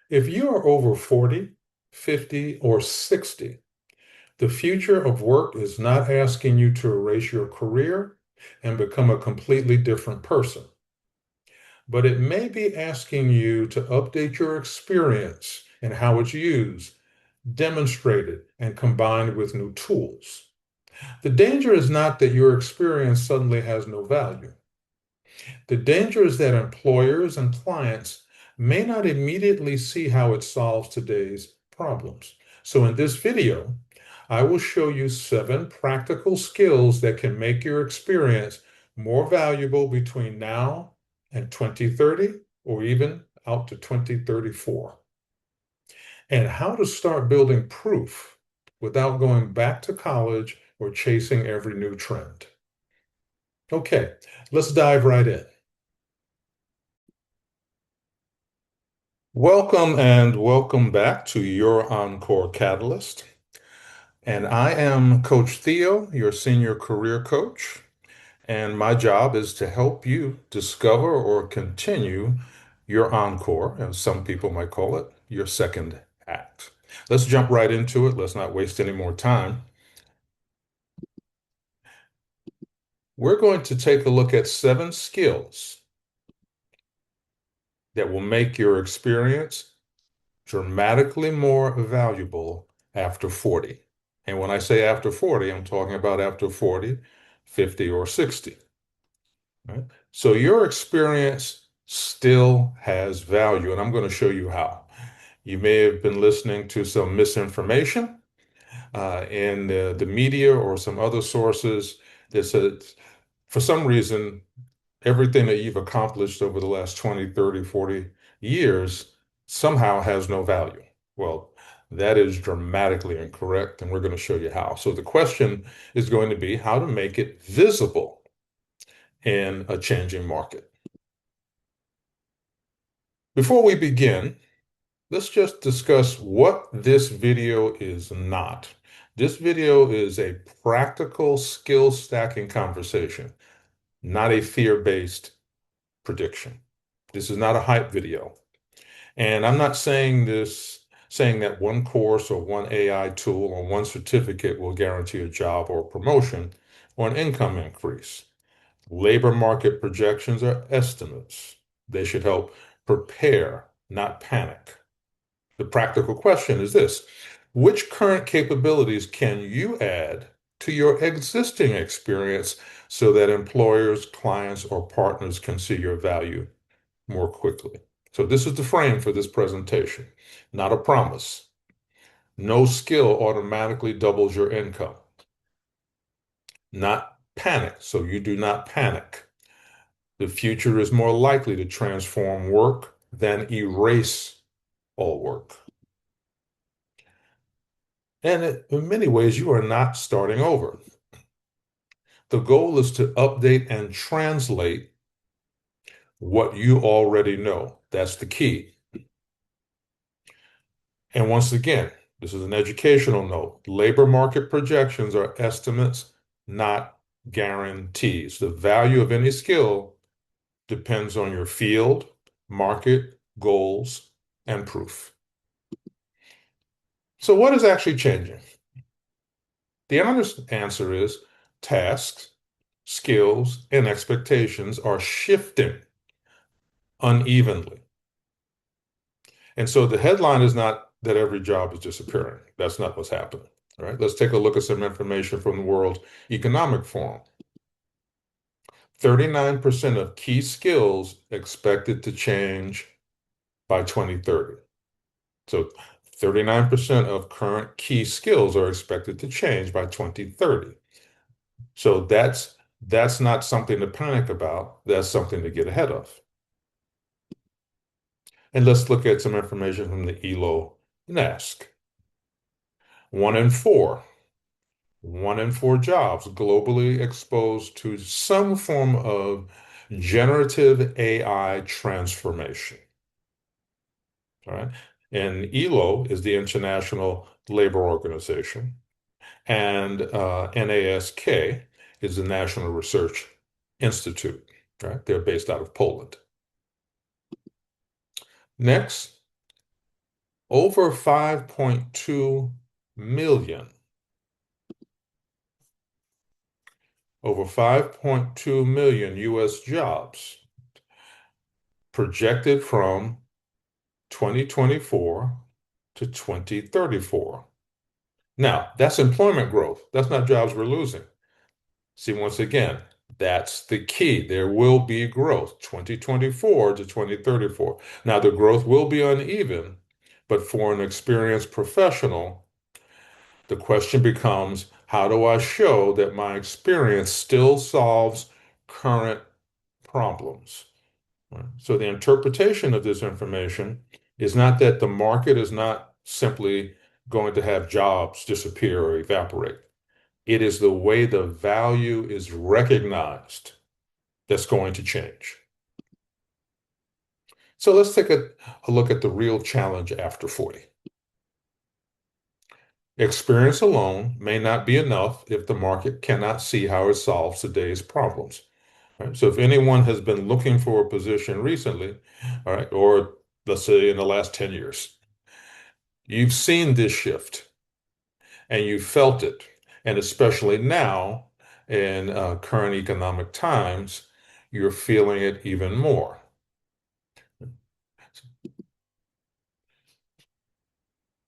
If you are over 40, 50, or 60, the future of work is not asking you to erase your career and become a completely different person, but it may be asking you to update your experience and how it's used, demonstrated, and combined with new tools. The danger is not that your experience suddenly has no value. The danger is that employers and clients may not immediately see how it solves today's problems. So in this video, I will show you 7 practical skills that can make your experience more valuable between now and 2030 or even out to 2034, and how to start building proof without going back to college or chasing every new trend. Okay, let's dive right in. Welcome and welcome back to your Encore Catalyst. And I am Coach Theo, your senior career coach. And my job is to help you discover or continue your encore, as some people might call it, your second act. Let's jump right into it. Let's not waste any more time. We're going to take a look at 7 skills that will make your experience dramatically more valuable after 40. And when I say after 40, I'm talking about after 40, 50, or 60. Right? So your experience still has value, and I'm going to show you how. You may have been listening to some misinformation in the media or some other sources that said, for some reason, everything that you've accomplished over the last 20, 30, 40 years somehow has no value. Well, that is dramatically incorrect, and we're going to show you how. So the question is going to be how to make it visible in a changing market. Before we begin, let's just discuss what this video is not. This video is a practical skill stacking conversation, not a fear-based prediction. This is not a hype video. And I'm not saying that one course or one AI tool or one certificate will guarantee a job or promotion or an income increase. Labor market projections are estimates. They should help prepare, not panic. The practical question is this: which current capabilities can you add to your existing experience so that employers, clients, or partners can see your value more quickly? So this is the frame for this presentation, not a promise. No skill automatically doubles your income. Not panic, so you do not panic. The future is more likely to transform work than erase all work. And in many ways, you are not starting over. The goal is to update and translate what you already know. That's the key. And once again, this is an educational note. Labor market projections are estimates, not guarantees. The value of any skill depends on your field, market, goals, and proof. So what is actually changing? The honest answer is tasks, skills, and expectations are shifting unevenly. And so the headline is not that every job is disappearing. That's not what's happening. All right, let's take a look at some information from the World Economic Forum. 39% of key skills expected to change by 2030. So 39% of current key skills are expected to change by 2030. So that's not something to panic about. That's something to get ahead of. And let's look at some information from the ELO NASC. One in four One in four jobs globally exposed to some form of generative AI transformation. All right. And ELO is the International Labor Organization, and NASK is the National Research Institute. Right? They're based out of Poland. Next, over 5.2 million. Over 5.2 million US jobs projected from 2024 to 2034. Now, that's employment growth. That's not jobs we're losing. See, once again, that's the key. There will be growth 2024 to 2034. Now, the growth will be uneven, but for an experienced professional, the question becomes, how do I show that my experience still solves current problems? Right? So the interpretation of this information is not that the market is not simply going to have jobs disappear or evaporate. It is the way the value is recognized that's going to change. So let's take a look at the real challenge after 40. Experience alone may not be enough if the market cannot see how it solves today's problems. Right? So if anyone has been looking for a position recently, all right, or let's say in the last 10 years, you've seen this shift and you felt it. And especially now in current economic times, you're feeling it even more.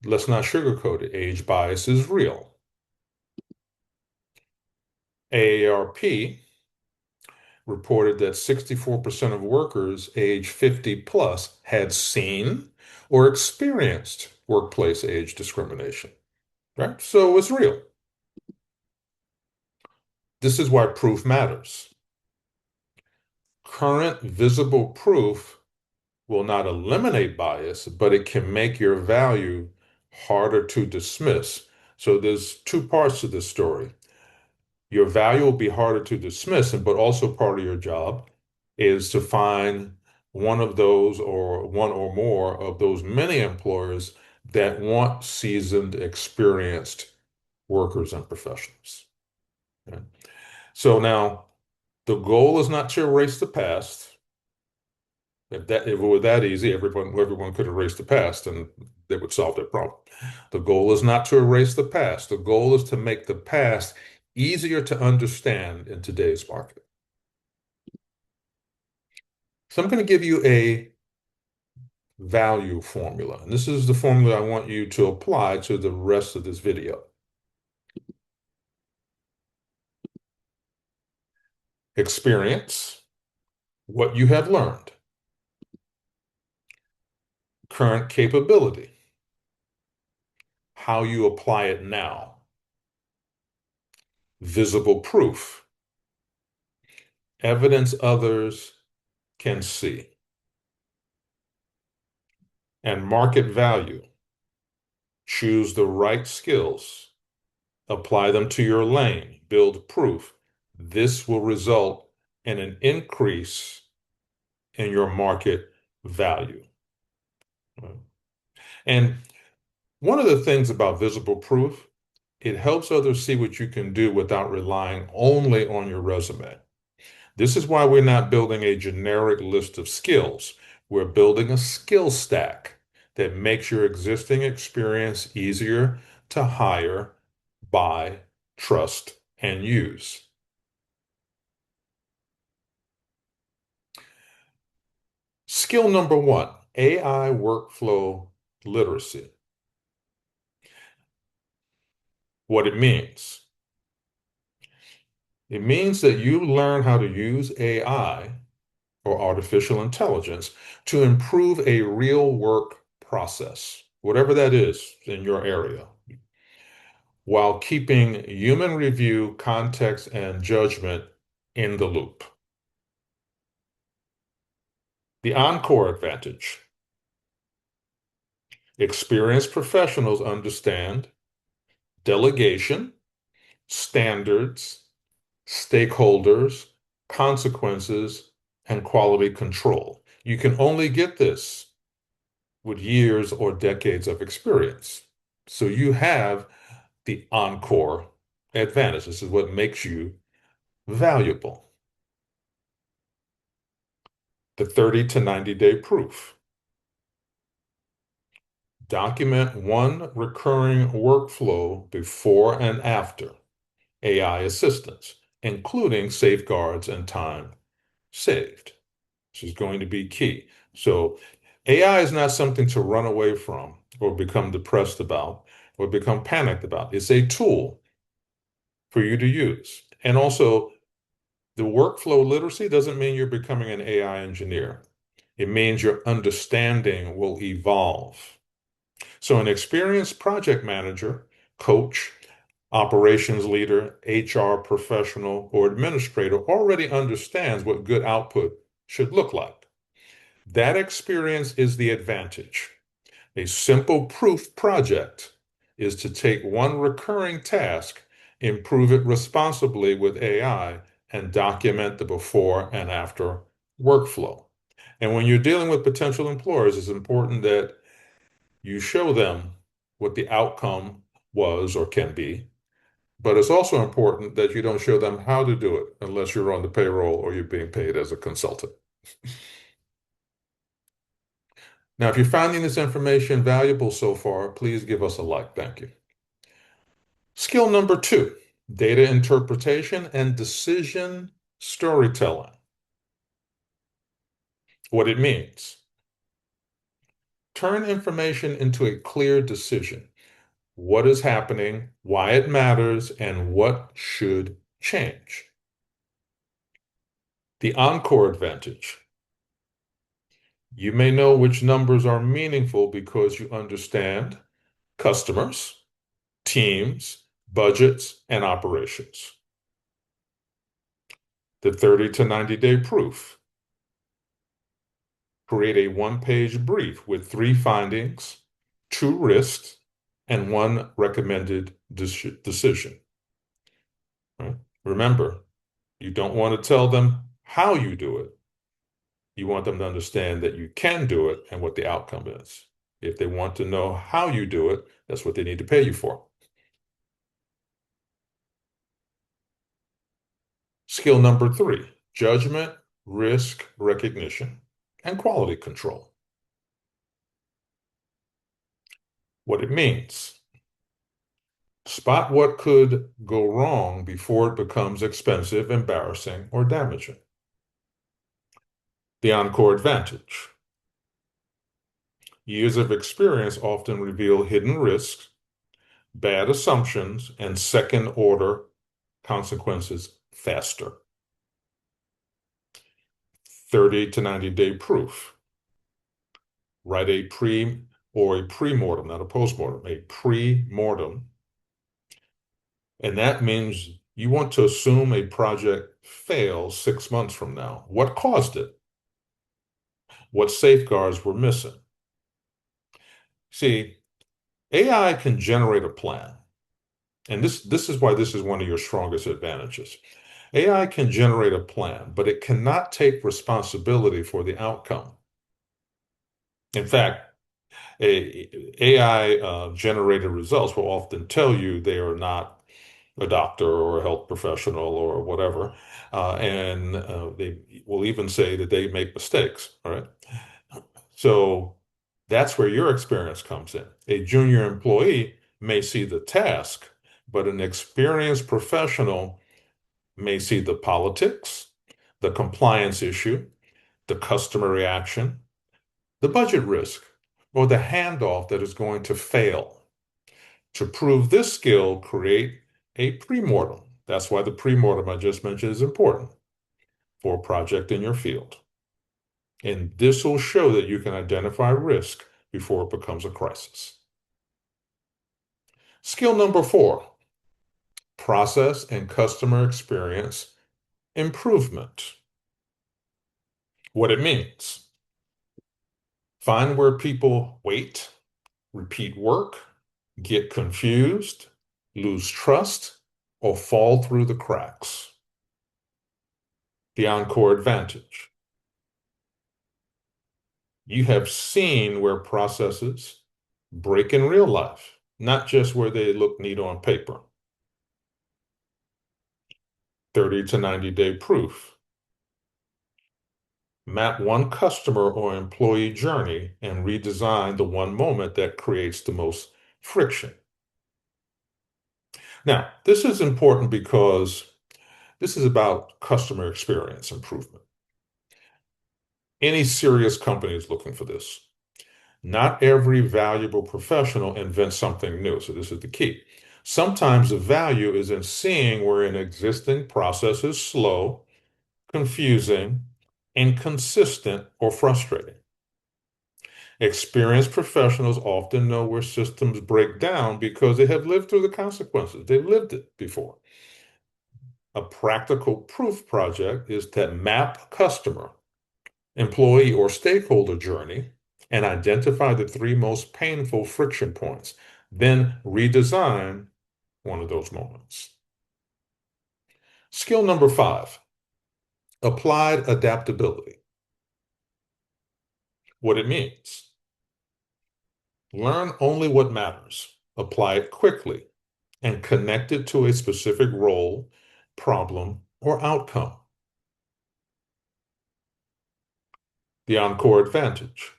Let's not sugarcoat it. Age bias is real. AARP reported that 64% of workers age 50 plus had seen or experienced workplace age discrimination, right? So it's real. This is why proof matters. Current visible proof will not eliminate bias, but it can make your value harder to dismiss. So there's two parts to this story. Your value will be harder to dismiss, but also part of your job is to find one of those or one or more of those many employers that want seasoned, experienced workers and professionals. Okay? So now the goal is not to erase the past. If it were that easy, everyone could erase the past and they would solve their problem. The goal is not to erase the past. The goal is to make the past easier to understand in today's market. So I'm going to give you a value formula. And this is the formula I want you to apply to the rest of this video. Experience, what you have learned. Current capability, how you apply it now. Visible proof, evidence others can see. And market value, choose the right skills, apply them to your lane, build proof. This will result in an increase in your market value. And one of the things about visible proof, it helps others see what you can do without relying only on your resume. This is why we're not building a generic list of skills. We're building a skill stack that makes your existing experience easier to hire, buy, trust, and use. Skill number one, AI workflow literacy. What it means. It means that you learn how to use AI or artificial intelligence to improve a real work process, whatever that is in your area, while keeping human review, context, and judgment in the loop. The Encore advantage. Experienced professionals understand delegation, standards, stakeholders, consequences, and quality control. You can only get this with years or decades of experience. So you have the Encore advantage. This is what makes you valuable. The 30 to 90 day proof. Document one recurring workflow before and after AI assistance, including safeguards and time saved. This is going to be key. So AI is not something to run away from or become depressed about or become panicked about. It's a tool for you to use. And also, the workflow literacy doesn't mean you're becoming an AI engineer. It means your understanding will evolve. So an experienced project manager, coach, operations leader, HR professional, or administrator already understands what good output should look like. That experience is the advantage. A simple proof project is to take one recurring task, improve it responsibly with AI, and document the before and after workflow. And when you're dealing with potential employers, it's important that you show them what the outcome was or can be. But it's also important that you don't show them how to do it unless you're on the payroll or you're being paid as a consultant. Now, if you're finding this information valuable so far, please give us a like. Thank you. Skill number 2, data interpretation and decision storytelling. What it means: turn information into a clear decision. What is happening, why it matters, and what should change. The Encore advantage. You may know which numbers are meaningful because you understand customers, teams, budgets, and operations. The 30 to 90-day proof. Create a one-page brief with 3 findings, 2 risks, and 1 recommended decision. Right? Remember, you don't want to tell them how you do it. You want them to understand that you can do it and what the outcome is. If they want to know how you do it, that's what they need to pay you for. Skill number 3, judgment, risk recognition, and quality control. What it means: spot what could go wrong before it becomes expensive, embarrassing, or damaging. The Encore advantage. Years of experience often reveal hidden risks, bad assumptions, and second-order consequences faster. 30 to 90-day proof. Write a pre-mortem, not a post-mortem, a pre-mortem. And that means you want to assume a project fails 6 months from now. What caused it? What safeguards were missing? See, AI can generate a plan. And this is why this is one of your strongest advantages. AI can generate a plan, but it cannot take responsibility for the outcome. In fact, AI generated results will often tell you they are not a doctor or a health professional or whatever, and they will even say that they make mistakes. All right. So that's where your experience comes in. A junior employee may see the task, but an experienced professional may see the politics, the compliance issue, the customer reaction, the budget risk, or the handoff that is going to fail. To prove this skill, create a pre-mortem. That's why the pre-mortem I just mentioned is important for a project in your field. And this will show that you can identify risk before it becomes a crisis. Skill number 4, process and customer experience improvement. What it means: find where people wait, repeat work, get confused, lose trust, or fall through the cracks. The Encore advantage. You have seen where processes break in real life, not just where they look neat on paper. 30 to 90-day proof. Map one customer or employee journey and redesign the one moment that creates the most friction. Now, this is important because this is about customer experience improvement. Any serious company is looking for this. Not every valuable professional invents something new. So this is the key. Sometimes the value is in seeing where an existing process is slow, confusing, inconsistent, or frustrating. Experienced professionals often know where systems break down because they have lived through the consequences. They've lived it before. A practical proof project is to map customer, employee, or stakeholder journey and identify the three most painful friction points. Then redesign one of those moments. Skill number 5, applied adaptability. What it means: learn only what matters, apply it quickly, and connect it to a specific role, problem, or outcome. The Encore advantage: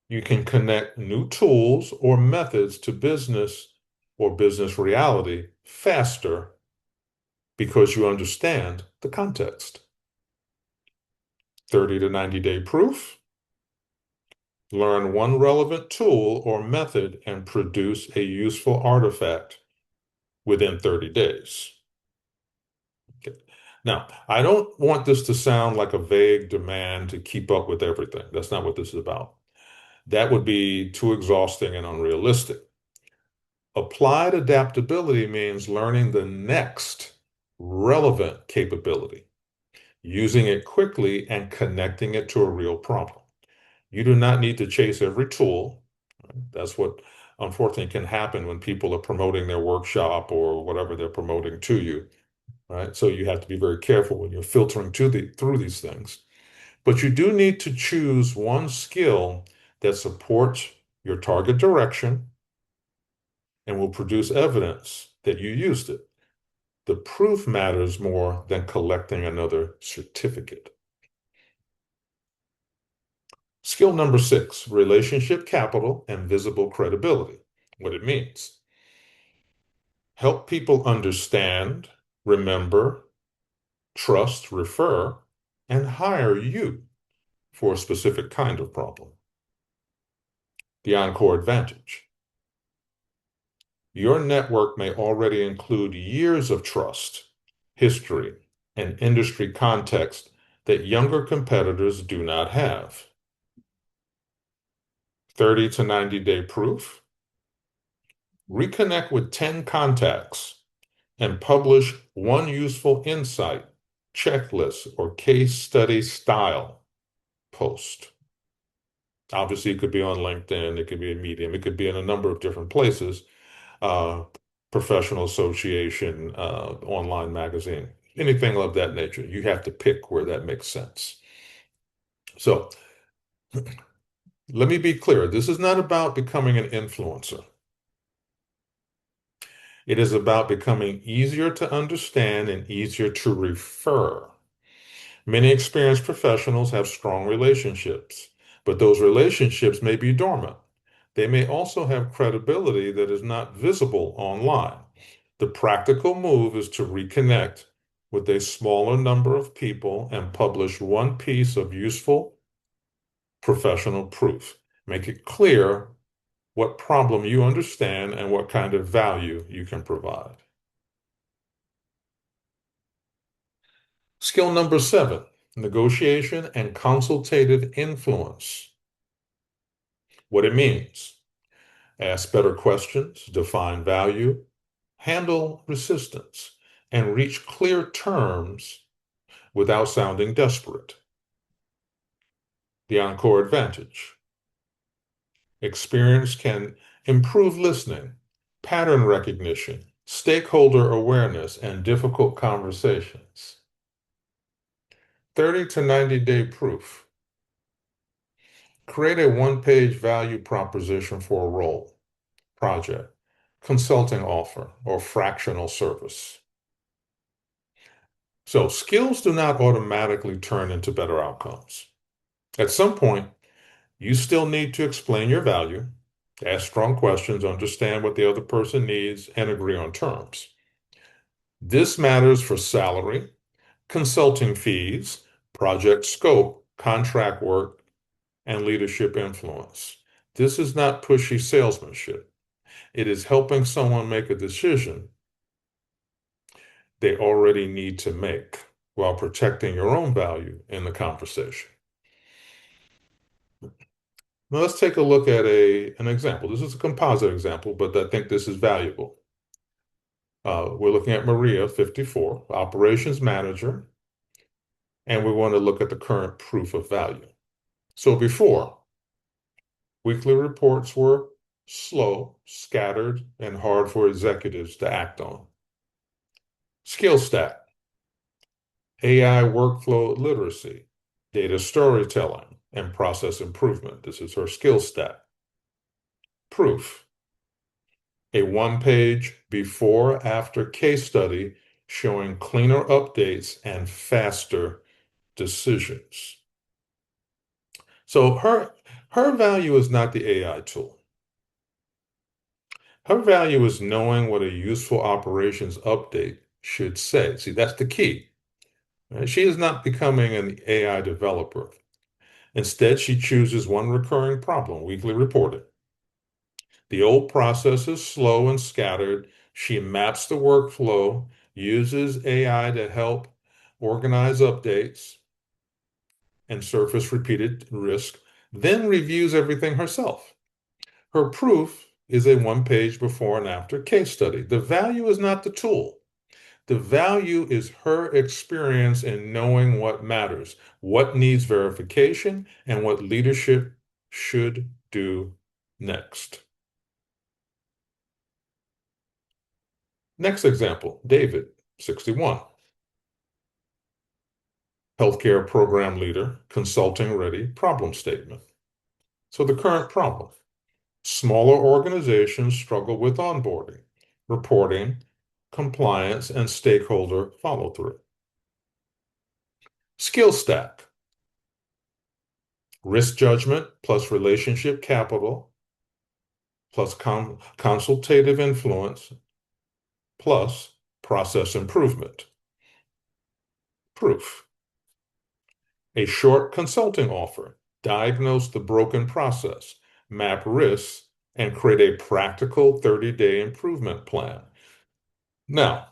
you can connect new tools or methods to business or business reality faster because you understand the context. 30 to 90-day proof: learn one relevant tool or method and produce a useful artifact within 30 days. Okay. Now, I don't want this to sound like a vague demand to keep up with everything. That's not what this is about. That would be too exhausting and unrealistic. Applied adaptability means learning the next relevant capability, using it quickly and connecting it to a real problem. You do not need to chase every tool. That's what unfortunately can happen when people are promoting their workshop or whatever they're promoting to you, right? So you have to be very careful when you're filtering through these things. But you do need to choose one skill that supports your target direction and will produce evidence that you used it. The proof matters more than collecting another certificate. Skill number 6, relationship capital and visible credibility. What it means: help people understand, remember, trust, refer, and hire you for a specific kind of problem. The Encore advantage: your network may already include years of trust, history, and industry context that younger competitors do not have. 30 to 90-day proof: reconnect with 10 contacts and publish one useful insight, checklist, or case study style post. Obviously, it could be on LinkedIn, it could be a Medium, it could be in a number of different places, uh, professional association, online magazine, anything of that nature. You have to pick where that makes sense. So let me be clear. This is not about becoming an influencer. It is about becoming easier to understand and easier to refer. Many experienced professionals have strong relationships, but those relationships may be dormant. They may also have credibility that is not visible online. The practical move is to reconnect with a smaller number of people and publish one piece of useful professional proof. Make it clear what problem you understand and what kind of value you can provide. Skill number 7, negotiation and consultative influence. What it means: ask better questions, define value, handle resistance, and reach clear terms without sounding desperate. The Encore advantage: experience can improve listening, pattern recognition, stakeholder awareness, and difficult conversations. 30 to 90-day proof: create a one-page value proposition for a role, project, consulting offer, or fractional service. So skills do not automatically turn into better outcomes. At some point, you still need to explain your value, ask strong questions, understand what the other person needs, and agree on terms. This matters for salary, consulting fees, project scope, contract work, and leadership influence. This is not pushy salesmanship. It is helping someone make a decision they already need to make while protecting your own value in the conversation. Now let's take a look at an example. This is a composite example, but I think this is valuable. We're looking at Maria, 54, operations manager, and we want to look at the current proof of value. So before, weekly reports were slow, scattered, and hard for executives to act on. Skill stack, AI workflow literacy, data storytelling, and process improvement. This is her skill stack. Proof, a one-page before-after case study showing cleaner updates and faster decisions. So her value is not the AI tool. Her value is knowing what a useful operations update should say. See, that's the key. Right? She is not becoming an AI developer. Instead, she chooses one recurring problem, weekly reporting. The old process is slow and scattered. She maps the workflow, uses AI to help organize updates and surface repeated risk, then reviews everything herself. Her proof is a one-page before and after case study. The value is not the tool. The value is her experience in knowing what matters, what needs verification, and what leadership should do next. Next example, David, 61. Healthcare program leader, consulting ready, problem statement. So the current problem. Smaller organizations struggle with onboarding, reporting, compliance, and stakeholder follow-through. Skill stack, risk judgment plus relationship capital plus consultative influence plus process improvement. Proof, a short consulting offer, diagnose the broken process, map risks, and create a practical 30-day improvement plan. Now,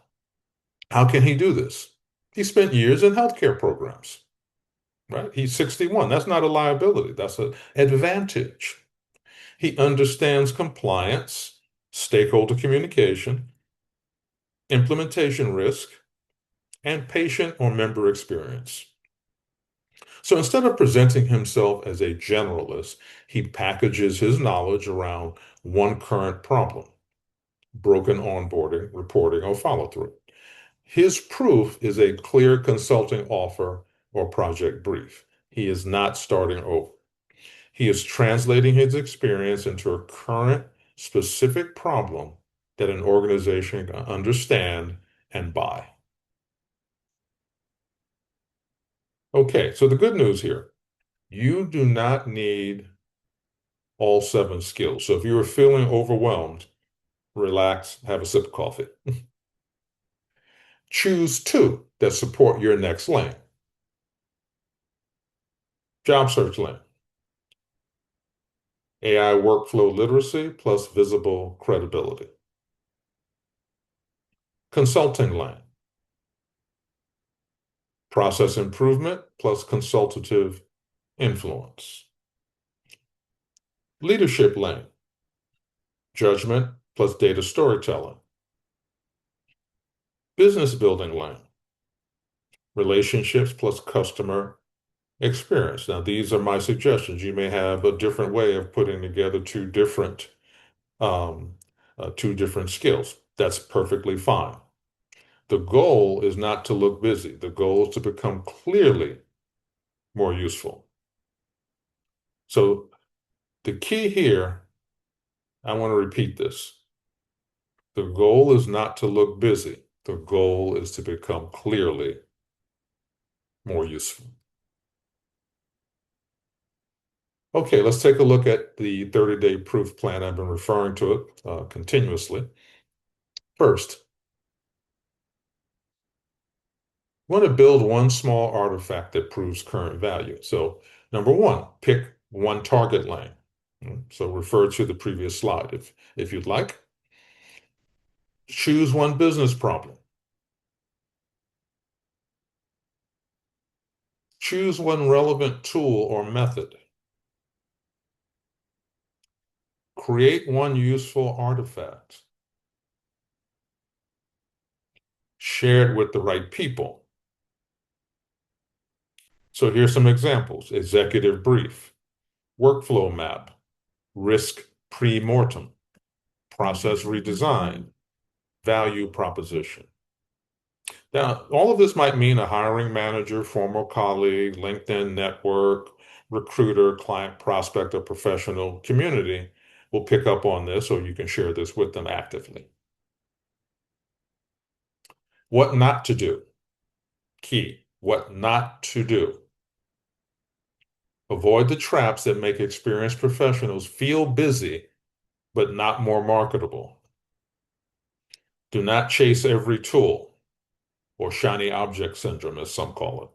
how can he do this? He spent years in healthcare programs, right? He's 61. That's not a liability. That's an advantage. He understands compliance, stakeholder communication, implementation risk, and patient or member experience. So instead of presenting himself as a generalist, he packages his knowledge around one current problem, broken onboarding, reporting, or follow-through. His proof is a clear consulting offer or project brief. He is not starting over. He is translating his experience into a current specific problem that an organization can understand and buy. Okay, so the good news here, you do not need all 7 skills. So if you are feeling overwhelmed, relax, have a sip of coffee. Choose 2 that support your next lane. Job search lane. AI workflow literacy plus visible credibility. Consulting lane. Process improvement plus consultative influence. Leadership lane. Judgment plus data storytelling. Business building lane. Relationships plus customer experience. Now, these are my suggestions. You may have a different way of putting together um, two different skills. That's perfectly fine. The goal is not to look busy. The goal is to become clearly more useful. So the key here, I want to repeat this. The goal is not to look busy. The goal is to become clearly more useful. Okay, let's take a look at the 30-day proof plan. I've been referring to it continuously. First, we want to build one small artifact that proves current value. So number one, pick one target lane. So refer to the previous slide if you'd like. Choose one business problem. Choose one relevant tool or method. Create one useful artifact. Share it with the right people. So here's some examples: executive brief, workflow map, risk pre-mortem, process redesign, value proposition. Now, all of this might mean a hiring manager, former colleague, LinkedIn network, recruiter, client, prospect, or professional community will pick up on this, or you can share this with them actively. What not to do. Key. What not to do. Avoid the traps that make experienced professionals feel busy but not more marketable. Do not chase every tool, or shiny object syndrome, as some call it.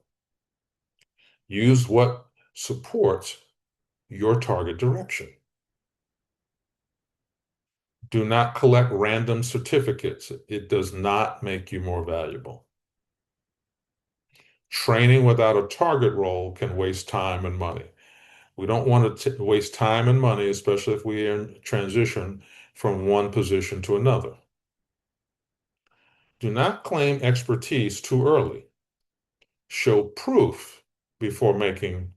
Use what supports your target direction. Do not collect random certificates. It does not make you more valuable. Training without a target role can waste time and money. We don't want to waste time and money, especially if we are in transition from one position to another. Do not claim expertise too early. Show proof before making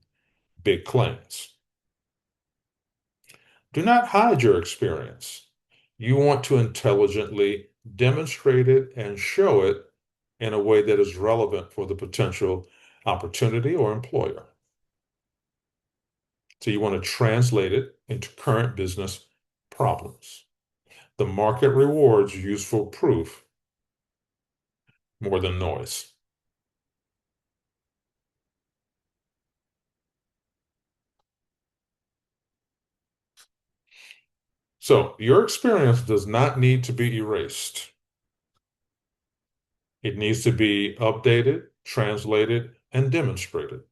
big claims. Do not hide your experience. You want to intelligently demonstrate it and show it in a way that is relevant for the potential opportunity or employer. So you want to translate it into current business problems. The market rewards useful proof more than noise. So your experience does not need to be erased. It needs to be updated, translated, and demonstrated.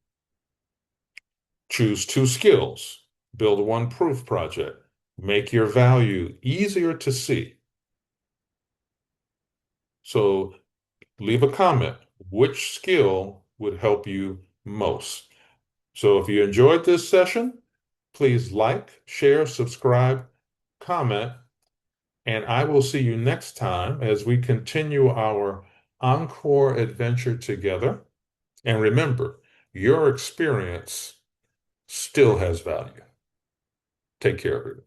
Choose two skills. Build one proof project. Make your value easier to see. So leave a comment. Which skill would help you most? So if you enjoyed this session, please like, share, subscribe, comment, and I will see you next time as we continue our Encore adventure together. And remember, your experience still has value. Take care, everyone.